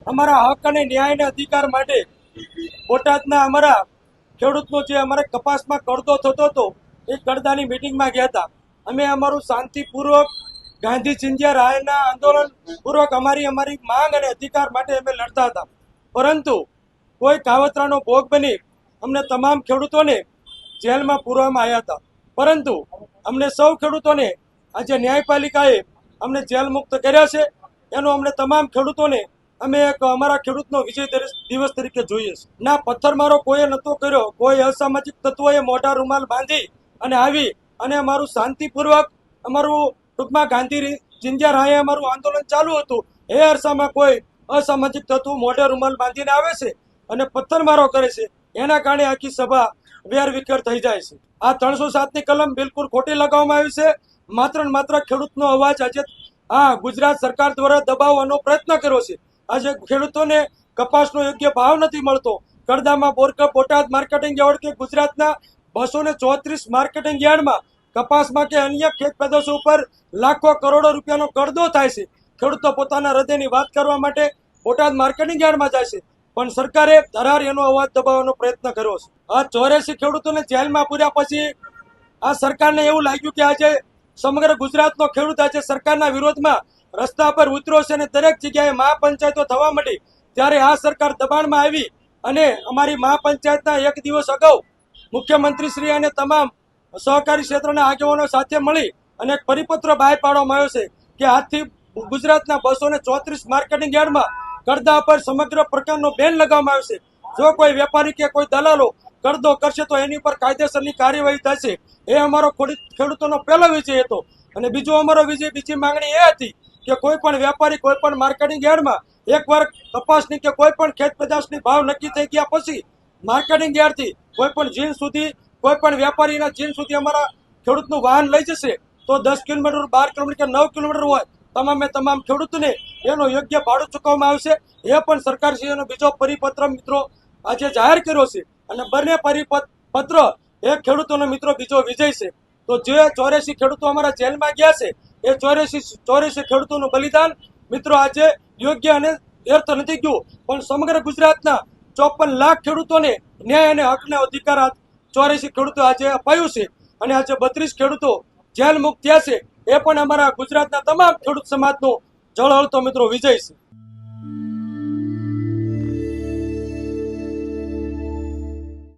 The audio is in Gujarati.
અમારા હક અને ન્યાય અને અધિકાર માટે બોટાદના અમારા ખેડૂતનો જે અમારે કપાસમાં કડદો થતો હતો એ કડદાની મિટિંગમાં ગયા હતા. અમે અમારું શાંતિપૂર્વક ગાંધી ચિંધ્યા રાયના આંદોલન પૂર્વક અમારી માંગ અને અધિકાર માટે અમે લડતા હતા. પરંતુ કોઈ કાવતરાનો ભોગ બની અમને તમામ ખેડૂતોને જેલમાં પૂરવામાં આવ્યા હતા. પરંતુ અમને સૌ ખેડૂતોને આજે ન્યાયપાલિકાએ અમને જેલ મુક્ત કર્યા છે. એનો અમને તમામ ખેડૂતોને અમે એક અમારા ખેડૂતનો વિજય દિવસ તરીકે જોઈએ છે. ના પથ્થરમારો કોઈએ નહોતો કર્યો. કોઈ અસામાજિક તત્વોએ મોઢા રૂમાલ બાંધી અને આવી અને અમારું શાંતિપૂર્વક અમારું ટૂંકમાં ગાંધી ચિંધ્યા રાહે અમારું આંદોલન ચાલુ હતું. એ અરસામાં કોઈ અસામાજિક તત્વો મોઢે રૂમાલ બાંધીને આવે છે અને પથ્થરમારો કરે છે. એના કારણે આખી સભા વેરવિખેર થઈ જાય છે. આ 307ની કલમ બિલકુલ ખોટી લગાવવામાં આવી છે. માત્ર ને માત્ર ખેડૂતનો અવાજ આજે ગુજરાત સરકાર દ્વારા દબાવવાનો પ્રયત્ન કર્યો છે. આજે ખેડૂતોને કપાસનો યોગ્ય ભાવ નથી મળતો. કડદામાં બોટાદ માર્કેટિંગ યાર્ડ કે ગુજરાતના 234 માર્કેટિંગ યાર્ડમાં કપાસમાં કે અન્ય ખેત પેદાશો ઉપર લાખો કરોડો રૂપિયાનો કડદો થાય છે. ખેડૂતો પોતાના હૃદયની વાત કરવા માટે બોટાદ માર્કેટિંગ યાર્ડમાં જાય છે, પણ સરકારે ધરાર એનો અવાજ દબાવવાનો પ્રયત્ન કર્યો છે. આ 84 ખેડૂતોને જેલમાં પૂર્યા પછી આ સરકારને એવું લાગ્યું કે આજે સમગ્ર ગુજરાતનો ખેડૂત આજે સરકારના વિરોધમાં રસ્તા પર ઉતર્યો છે અને દરેક જગ્યાએ મહાપંચાયતો થવા માંડી. ત્યારે આ સરકાર દબાણમાં આવી અને અમારી મહાપંચાયતના એક દિવસ અગાઉ મુખ્યમંત્રીશ્રી અને તમામ સહકારી ક્ષેત્રના આગેવાનો સાથે મળી અને એક પરિપત્ર બહાર પાડવામાં આવ્યો છે કે આજથી ગુજરાતના 234 માર્કેટિંગ યાર્ડમાં કડદા પર સમગ્ર પ્રકારનો બેન લગાવવામાં આવશે. જો કોઈ વેપારી કે કોઈ દલાલો કડદો કરશે તો એની ઉપર કાયદેસરની કાર્યવાહી થશે. એ અમારો ખેડૂતોનો પહેલો વિજય હતો. અને બીજો અમારો બીજી માંગણી એ હતી કે કોઈ પણ વેપારી કોઈ પણ માર્કેટિંગ યાર્ડમાં એકવાર કપાસની કે કોઈ પણ ખેત પેદાશની ભાવ નક્કી થઈ ગયા પછી માર્કેટિંગ યાર્ડથી કોઈ પણ જીન સુધી કોઈ પણ વેપારીના જીન સુધી અમારા ખેડૂતનું વાહન લઈ જશે તો 10 કિલોમીટર 12 કિલોમીટર 9 કિલોમીટર હોય તમામ ખેડૂતોને એનો યોગ્ય ભાડું ચૂકવવામાં આવશે. એ પણ સરકારશ્રીનો બીજો પરિપત્ર મિત્રો આજે જાહેર કર્યો છે. અને બંને પરિપત્ર એ ખેડૂતોનો મિત્રો બીજો વિજય છે. તો જે 84 ખેડૂતો અમારા જેલમાં ગયા છે એ 84 ખેડૂતોનું બલિદાન મિત્રો આજે યોગ્ય અને વ્યર્થ નથી ગયું, પણ સમગ્ર ગુજરાતના 54 લાખ ખેડૂતોને ન્યાય અને હકના અધિકાર 84 ખેડૂતો આજે અપાયું છે. અને આજે 32 ખેડૂતો જેલ મુક્ત થયા છે. એ પણ અમારા ગુજરાતના તમામ ખેડૂત સમાજનો જળહળતો મિત્રો વિજય છે.